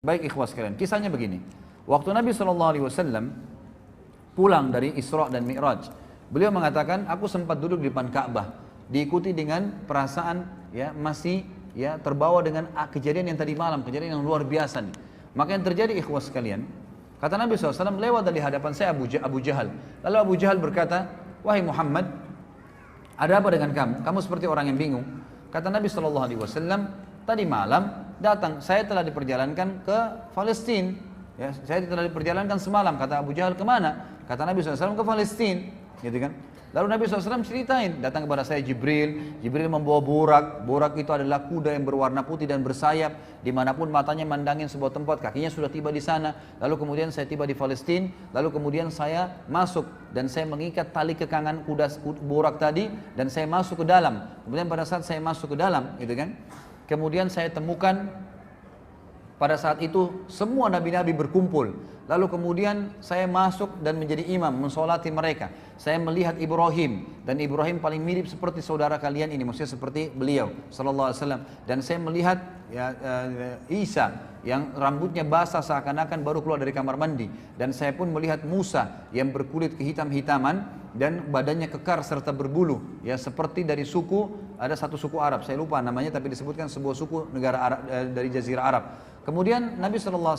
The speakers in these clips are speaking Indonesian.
Baik ikhwas sekalian, kisahnya begini. Waktu Nabi SAW pulang dari Isra dan Mi'raj, beliau mengatakan, aku sempat duduk di depan Ka'bah, diikuti dengan perasaan masih terbawa dengan kejadian yang tadi malam, kejadian yang luar biasa nih. Maka yang terjadi ikhwas sekalian, kata Nabi SAW, lewat dari hadapan saya Abu Jahal. Lalu Abu Jahal berkata, wahai Muhammad, ada apa dengan kamu? Kamu seperti orang yang bingung. Kata Nabi SAW, tadi malam datang, saya telah diperjalankan ke Palestina. Saya telah diperjalankan semalam. Kata Abu Jahal, kemana? Kata Nabi SAW, ke Palestina. Gitu kan? Lalu Nabi SAW ceritain, datang kepada saya Jibril. Jibril membawa burak. Burak itu adalah kuda yang berwarna putih dan bersayap. Dimanapun matanya mandangin sebuah tempat, kakinya sudah tiba di sana. Lalu kemudian saya tiba di Palestina. Lalu kemudian saya masuk dan saya mengikat tali kekangan kuda burak tadi dan saya masuk ke dalam. Kemudian pada saat saya masuk ke dalam, gitu kan? Kemudian saya temukan pada saat itu semua nabi-nabi berkumpul. Lalu kemudian saya masuk dan menjadi imam, mensolati mereka. Saya melihat Ibrahim, dan Ibrahim paling mirip seperti saudara kalian ini, maksudnya seperti beliau sallallahu alaihi wasallam. Dan saya melihat Isa yang rambutnya basah seakan-akan baru keluar dari kamar mandi. Dan saya pun melihat Musa yang berkulit kehitam-hitaman dan badannya kekar serta berbulu, seperti dari suku, ada satu suku Arab, saya lupa namanya, tapi disebutkan sebuah suku negara Arab, dari Jazirah Arab. Kemudian Nabi SAW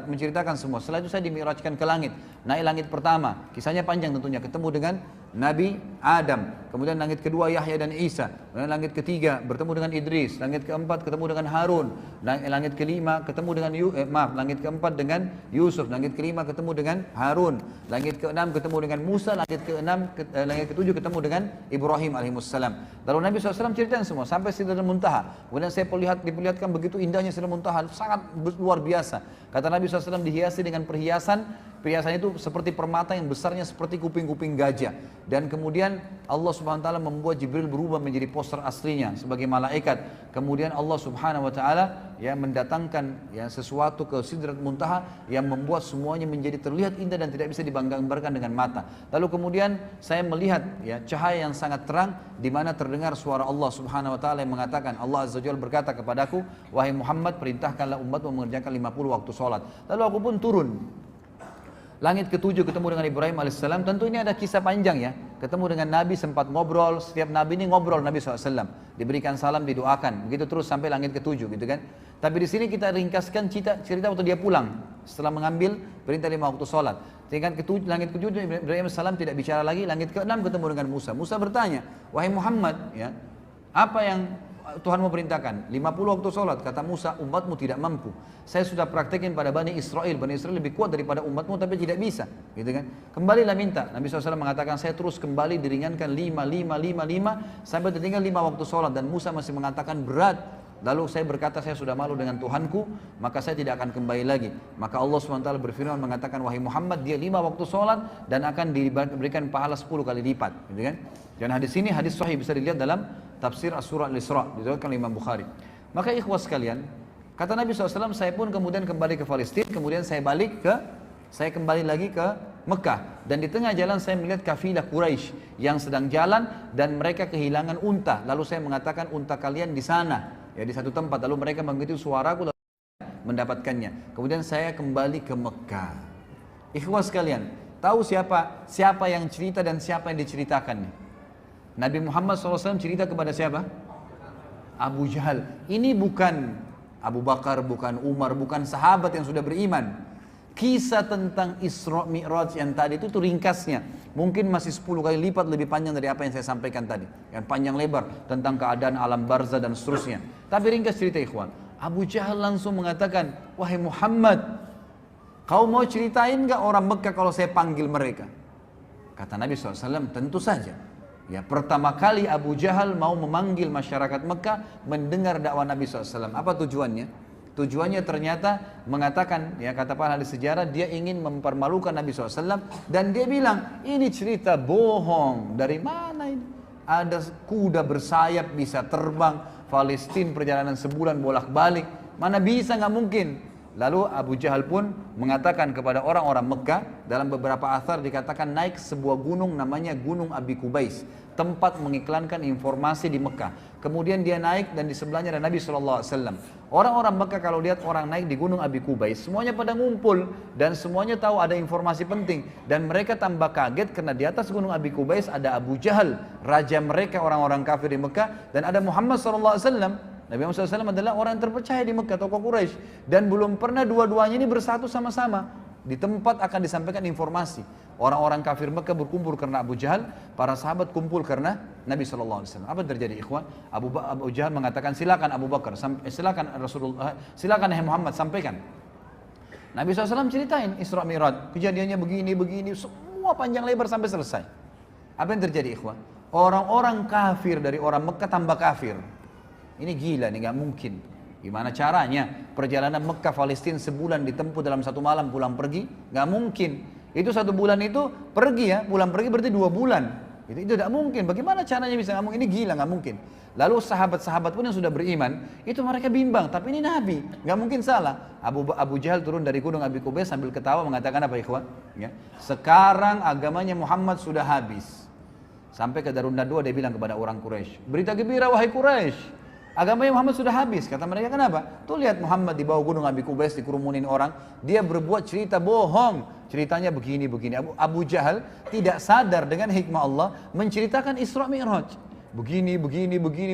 menceritakan semua. Setelah itu saya dimi'rajkan ke langit, naik langit pertama, kisahnya panjang tentunya, ketemu dengan Nabi Adam, kemudian langit kedua Yahya dan Isa, kemudian langit ketiga bertemu dengan Idris, langit keempat ketemu dengan Harun, langit kelima ketemu dengan langit keempat dengan Yusuf, langit kelima ketemu dengan Harun, langit keenam ketemu dengan Musa, langit ketujuh ketemu dengan Ibrahim alaihissalam. Lalu Nabi SAW ceritain semua sampai Sidratul Muntaha. Kemudian saya diperlihatkan begitu indahnya Sidratul Muntaha, sangat luar biasa. Kata Nabi SAW dihiasi dengan perhiasan itu seperti permata yang besarnya seperti kuping-kuping gajah. Dan kemudian Allah Subhanahu wa taala membuat Jibril berubah menjadi poster aslinya sebagai malaikat. Kemudian Allah Subhanahu wa taala mendatangkan sesuatu ke Sidratul Muntaha yang membuat semuanya menjadi terlihat indah dan tidak bisa digambarkan dengan mata. Lalu kemudian saya melihat cahaya yang sangat terang di mana terdengar suara Allah Subhanahu wa taala yang mengatakan, Allah Azza wa Jalla berkata kepadaku, wahai Muhammad, perintahkanlah umatmu mengerjakan 50 waktu sholat. Lalu aku pun turun. Langit ketujuh ketemu dengan Ibrahim alaihissalam. Tentu ini ada kisah panjang ketemu dengan Nabi, sempat ngobrol. Setiap Nabi ini ngobrol Nabi SAW, diberikan salam, didoakan, begitu terus sampai langit ketujuh, gitu kan. Tapi di sini kita ringkaskan cerita waktu dia pulang setelah mengambil perintah 5 waktu sholat. Langit ketujuh Ibrahim alaihissalam tidak bicara lagi. Langit keenam ketemu dengan Musa. Musa bertanya, wahai Muhammad, apa yang Tuhan mau perintahkan? 50 waktu sholat. Kata Musa, umatmu tidak mampu. Saya sudah praktekin pada Bani Israel. Bani Israel lebih kuat daripada umatmu tapi tidak bisa, gitu kan. Kembalilah minta. Nabi SAW mengatakan, saya terus kembali diringankan 5 sampai tertinggal 5 waktu sholat. Dan Musa masih mengatakan berat. Lalu saya berkata, saya sudah malu dengan Tuhanku, maka saya tidak akan kembali lagi. Maka Allah SWT berfirman mengatakan, wahai Muhammad, dia 5 waktu sholat dan akan diberikan pahala 10 kali lipat, gitu kan. Dan hadis ini hadis sahih, bisa dilihat dalam tafsir As-Surah Al-Isra, diriwayatkan oleh Imam Bukhari. Maka ikhwas sekalian, kata Nabi SAW, saya pun kemudian kembali ke Palestina, kemudian saya kembali lagi ke Mekah. Dan di tengah jalan saya melihat kafilah Quraisy yang sedang jalan dan mereka kehilangan unta. Lalu saya mengatakan, unta kalian di sana, di satu tempat. Lalu mereka mengikuti suaraku, lalu mendapatkannya. Kemudian saya kembali ke Mekah. Ikhwas sekalian, tahu siapa yang cerita dan siapa yang diceritakan? Nabi Muhammad SAW cerita kepada siapa? Abu Jahal. Ini bukan Abu Bakar, bukan Umar, bukan sahabat yang sudah beriman. Kisah tentang Isra Mi'raj yang tadi itu ringkasnya. Mungkin masih 10 kali lipat lebih panjang dari apa yang saya sampaikan tadi. Yang panjang lebar tentang keadaan alam barzah dan seterusnya. Tapi ringkas cerita ikhwan. Abu Jahal langsung mengatakan, wahai Muhammad, kau mau ceritain gak orang Mekah kalau saya panggil mereka? Kata Nabi SAW, tentu saja. Pertama kali Abu Jahal mau memanggil masyarakat Mekah mendengar dakwah Nabi SAW. Apa tujuannya? Tujuannya ternyata mengatakan, kata para ahli sejarah, dia ingin mempermalukan Nabi SAW. Dan dia bilang, ini cerita bohong. Dari mana ini? Ada kuda bersayap bisa terbang, Palestina perjalanan sebulan bolak-balik. Mana bisa, nggak mungkin. Lalu Abu Jahal pun mengatakan kepada orang-orang Mekah, dalam beberapa athar dikatakan naik sebuah gunung namanya Gunung Abi Kubais, tempat mengiklankan informasi di Mekah. Kemudian dia naik dan di sebelahnya ada Nabi SAW. Orang-orang Mekah kalau lihat orang naik di Gunung Abi Kubais, semuanya pada ngumpul dan semuanya tahu ada informasi penting. Dan mereka tambah kaget karena di atas Gunung Abi Kubais ada Abu Jahal, raja mereka orang-orang kafir di Mekah, dan ada Muhammad SAW. Nabi Muhammad SAW adalah orang yang terpercaya di Mekah, tokoh Quraisy, dan belum pernah dua-duanya ini bersatu sama-sama di tempat akan disampaikan informasi. Orang-orang kafir Mekah berkumpul karena Abu Jahal, para sahabat kumpul karena Nabi SAW. Apa yang terjadi, ikhwan? Abu Jahal mengatakan, silakan Abu Bakar, silakan Rasulullah, silakan Muhammad, sampaikan. Nabi SAW ceritain Isra Mi'raj, kejadiannya begini, semua panjang lebar sampai selesai. Apa yang terjadi, ikhwan? Orang-orang kafir dari orang Mekah tambah kafir. Ini gila nih, nggak mungkin. Gimana caranya? Perjalanan Mekah Palestina sebulan ditempuh dalam satu malam pulang pergi? Nggak mungkin. Itu satu bulan itu pergi ya, pulang pergi berarti 2 bulan. Itu tidak mungkin. Bagaimana caranya bisa ngomong ini gila? Nggak mungkin. Lalu sahabat-sahabat pun yang sudah beriman, itu mereka bimbang. Tapi ini Nabi, nggak mungkin salah. Abu Jahal turun dari gunung Abi Kubais sambil ketawa mengatakan apa, ikhwan? Ya. Sekarang agamanya Muhammad sudah habis. Sampai ke Darun Nadwa dia bilang kepada orang Quraisy, berita gembira wahai Quraisy. Agamanya Muhammad sudah habis. Kata mereka, kenapa? Tuh lihat Muhammad di bawah gunung Abi Kubais dikerumunin orang. Dia berbuat cerita bohong. Ceritanya begini. Abu Jahal tidak sadar dengan hikmah Allah menceritakan Isra Mi'raj. Begini.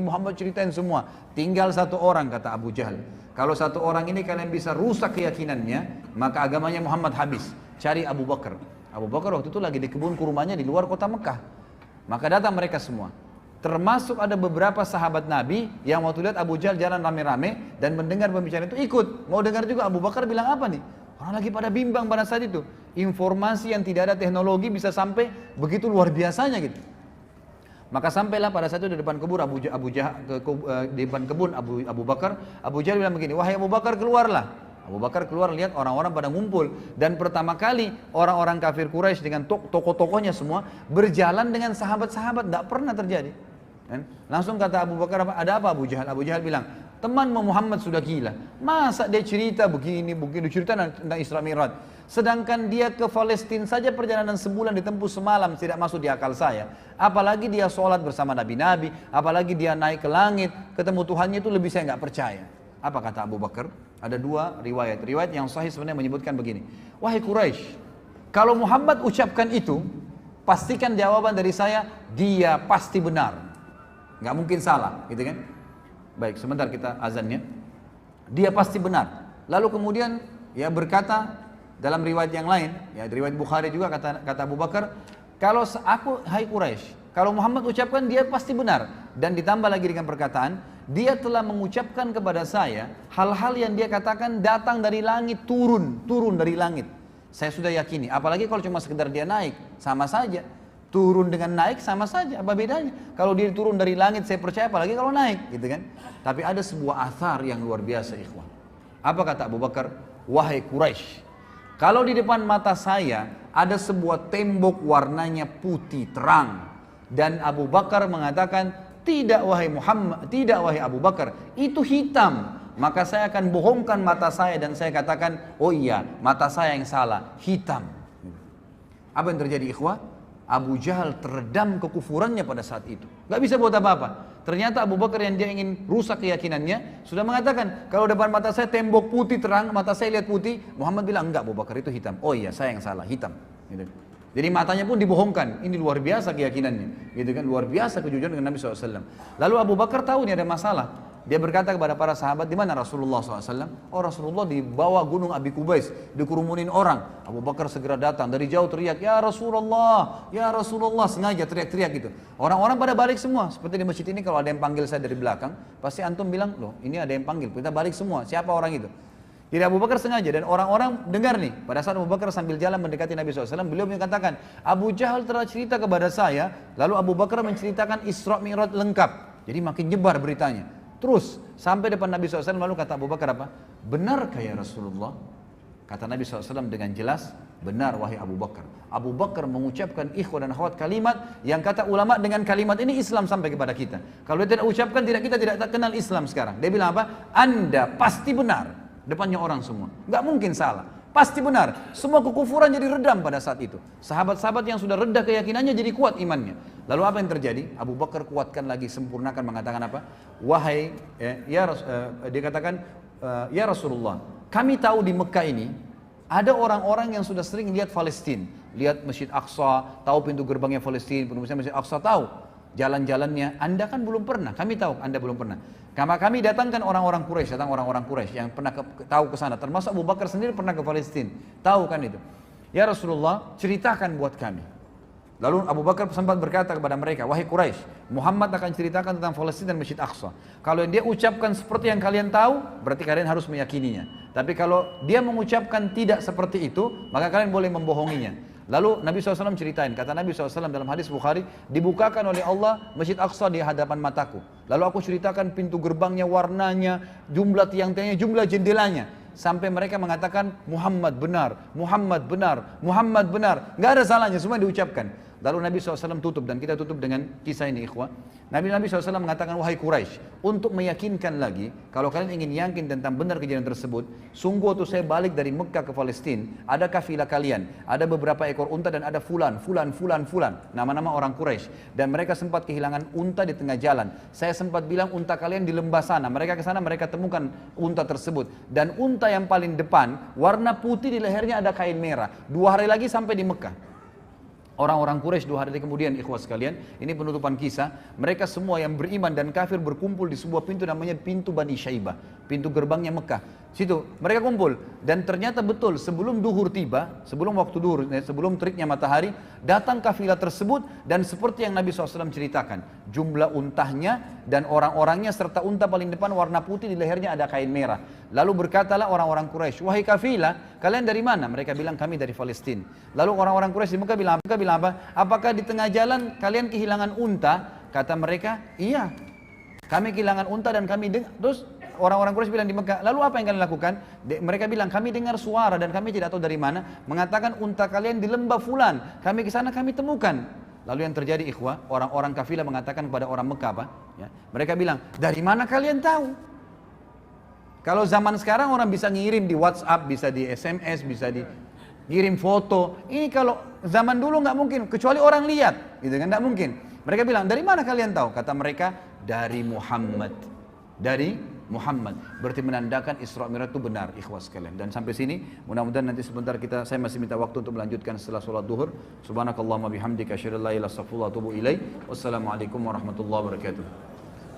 Muhammad ceritain semua. Tinggal satu orang, kata Abu Jahal. Kalau satu orang ini kalian bisa rusak keyakinannya, maka agamanya Muhammad habis. Cari Abu Bakar. Abu Bakar waktu itu lagi di kebun kurmanya di luar kota Mekah. Maka datang mereka semua. Termasuk ada beberapa sahabat Nabi yang waktu lihat Abu Jahal jalan rame-rame dan mendengar pembicaraan itu ikut. Mau dengar juga. Abu Bakar bilang apa nih? Orang lagi pada bimbang pada saat itu. Informasi yang tidak ada teknologi bisa sampai begitu luar biasanya gitu. Maka sampailah pada saat itu di depan kebun di depan kebun Abu Bakar. Abu Jahal bilang begini, wahai Abu Bakar, keluarlah. Abu Bakar keluar, lihat orang-orang pada ngumpul, dan pertama kali orang-orang kafir Quraisy dengan tokoh-tokohnya semua berjalan dengan sahabat-sahabat, tidak pernah terjadi. Langsung kata Abu Bakar, ada apa Abu Jahal? Abu Jahal bilang, temanmu Muhammad sudah gila. Masa dia cerita begini, cerita tentang Isra Mi'raj. Sedangkan dia ke Palestina saja perjalanan sebulan ditempuh semalam, tidak masuk di akal saya. Apalagi dia sholat bersama nabi-nabi, apalagi dia naik ke langit, ketemu Tuhannya, itu lebih saya nggak percaya. Apa kata Abu Bakar? Ada 2 riwayat. Riwayat yang sahih sebenarnya menyebutkan begini. Wahai Quraisy, kalau Muhammad ucapkan itu, pastikan jawaban dari saya, dia pasti benar. Nggak mungkin salah, gitu kan? Baik, sebentar kita azannya. Dia pasti benar. Lalu kemudian ya berkata dalam riwayat yang lain, ya riwayat Bukhari juga kata Abu Bakar, kalau aku, hai Quraisy, kalau Muhammad ucapkan dia pasti benar. Dan ditambah lagi dengan perkataan, dia telah mengucapkan kepada saya hal-hal yang dia katakan datang dari langit, turun dari langit. Saya sudah yakini, apalagi kalau cuma sekedar dia naik, sama saja. Turun dengan naik sama saja, apa bedanya? Kalau dia turun dari langit saya percaya, apalagi kalau naik, gitu kan? Tapi ada sebuah athar yang luar biasa, ikhwan. Apa kata Abu Bakar? Wahai Quraisy, kalau di depan mata saya ada sebuah tembok warnanya putih terang, dan Abu Bakar mengatakan, tidak wahai Muhammad, tidak wahai Abu Bakar, itu hitam. Maka saya akan bohongkan mata saya dan saya katakan, oh iya, mata saya yang salah, hitam. Apa yang terjadi, ikhwah? Abu Jahal teredam kekufurannya pada saat itu. Gak bisa buat apa-apa. Ternyata Abu Bakar yang dia ingin rusak keyakinannya, sudah mengatakan, kalau depan mata saya tembok putih terang, mata saya lihat putih. Muhammad bilang, enggak Abu Bakar, itu hitam. Oh iya, saya yang salah, hitam. Gitu. Jadi matanya pun dibohongkan. Ini luar biasa keyakinannya. Gitu kan, luar biasa kejujuran dengan Nabi SAW. Lalu Abu Bakar tahu ini ada masalah. Dia berkata kepada para sahabat, di mana Rasulullah SAW? Oh, Rasulullah di bawah gunung Abi Kubais, dikerumunin orang. Abu Bakar segera datang, dari jauh teriak, ya Rasulullah, sengaja teriak-teriak gitu. Orang-orang pada balik semua. Seperti di masjid ini kalau ada yang panggil saya dari belakang, pasti antum bilang, loh ini ada yang panggil, kita balik semua. Siapa orang itu? Jadi Abu Bakar sengaja, dan orang-orang dengar nih. Pada saat Abu Bakar sambil jalan mendekati Nabi SAW, beliau mengatakan, Abu Jahal telah cerita kepada saya, lalu Abu Bakar menceritakan Isra Mi'raj lengkap. Jadi makin nyebar beritanya. Terus sampai depan Nabi SAW, lalu kata Abu Bakar apa? Benarkah ya Rasulullah? Kata Nabi SAW dengan jelas, benar wahai Abu Bakar. Abu Bakar mengucapkan ikhwan dan akhwat kalimat yang kata ulama dengan kalimat ini Islam sampai kepada kita. Kalau dia tidak ucapkan, kita tidak kenal Islam sekarang. Dia bilang apa? Anda pasti benar. depannya orang semua. Nggak mungkin salah. Pasti benar. Semua kekufuran jadi redam pada saat itu. Sahabat-sahabat yang sudah reda keyakinannya jadi kuat imannya. Lalu apa yang terjadi? Abu Bakar kuatkan lagi, sempurnakan, mengatakan apa? Wahai, dia katakan, ya Rasulullah, kami tahu di Mekah ini ada orang-orang yang sudah sering lihat Palestina, lihat Masjid Aqsa, tahu pintu gerbangnya Palestina, pintu Masjid Aqsa, tahu jalan-jalannya. Anda kan belum pernah, kami tahu Anda belum pernah. Kami datangkan orang-orang Quraisy, datang orang-orang Quraisy yang pernah tahu ke sana, termasuk Abu Bakar sendiri pernah ke Palestina, tahu kan itu. Ya Rasulullah, ceritakan buat kami. Lalu Abu Bakar sempat berkata kepada mereka, wahai Quraisy, Muhammad akan ceritakan tentang Palestina dan Masjid Aqsa. Kalau dia ucapkan seperti yang kalian tahu, berarti kalian harus meyakininya. Tapi kalau dia mengucapkan tidak seperti itu, maka kalian boleh membohonginya. Lalu Nabi SAW ceritain, kata Nabi SAW dalam hadis Bukhari, dibukakan oleh Allah Masjid Aqsa di hadapan mataku. Lalu aku ceritakan pintu gerbangnya, warnanya, jumlah tiang-tiangnya, jumlah jendelanya. Sampai mereka mengatakan, Muhammad benar, Muhammad benar, Muhammad benar. Nggak ada salahnya, semua diucapkan. Lalu Nabi SAW tutup, dan kita tutup dengan kisah ini ikhwah. Nabi SAW mengatakan, wahai Quraisy, untuk meyakinkan lagi, kalau kalian ingin yakin tentang benar kejadian tersebut, sungguh waktu saya balik dari Mekah ke Palestina, ada kafilah kalian, ada beberapa ekor unta dan ada fulan, nama-nama orang Quraisy, dan mereka sempat kehilangan unta di tengah jalan. Saya sempat bilang unta kalian di lembah sana, mereka ke sana, mereka temukan unta tersebut, dan unta yang paling depan warna putih, di lehernya ada kain merah. 2 hari lagi sampai di Mekah. Orang-orang Quraisy 2 hari kemudian, ikhwas sekalian, ini penutupan kisah, mereka semua yang beriman dan kafir berkumpul di sebuah pintu namanya pintu Bani Syaibah, pintu gerbangnya Mekah. Situ mereka kumpul, dan ternyata betul sebelum duhur tiba, sebelum waktu duhur, sebelum teriknya matahari, datang kafilah tersebut, dan seperti yang Nabi SAW ceritakan, jumlah untahnya dan orang-orangnya serta unta paling depan warna putih, di lehernya ada kain merah. Lalu berkatalah orang-orang Quraisy, wahai kafilah, kalian dari mana? Mereka bilang kami dari Palestina. Lalu orang-orang Quraisy di Mekah bilang apa? Apakah di tengah jalan kalian kehilangan unta? Kata mereka, iya, kami kehilangan unta dan kami dengar. Terus orang-orang Quraisy bilang di Mekah, lalu apa yang kalian lakukan? Mereka bilang, kami dengar suara dan kami tidak tahu dari mana, mengatakan unta kalian di lembah fulan, kami ke sana kami temukan. Lalu yang terjadi ikhwah, orang-orang kafilah mengatakan kepada orang Mekah apa? Ya, mereka bilang, dari mana kalian tahu? Kalau zaman sekarang orang bisa ngirim di WhatsApp, bisa di SMS, bisa di ngirim foto. Ini kalau zaman dulu nggak mungkin, kecuali orang lihat, gitu kan, nggak mungkin. Mereka bilang, dari mana kalian tahu? Kata mereka, dari Muhammad. Dari Muhammad. Berarti menandakan Isra Mi'raj itu benar, ikhwas sekalian. Dan sampai sini, mudah-mudahan nanti sebentar saya masih minta waktu untuk melanjutkan setelah sholat duhur. Subhanakallahumma bihamdika asyhadu an la ilaha illa anta astaghfiruka wa atubu ilaik. Wassalamualaikum warahmatullahi wabarakatuh.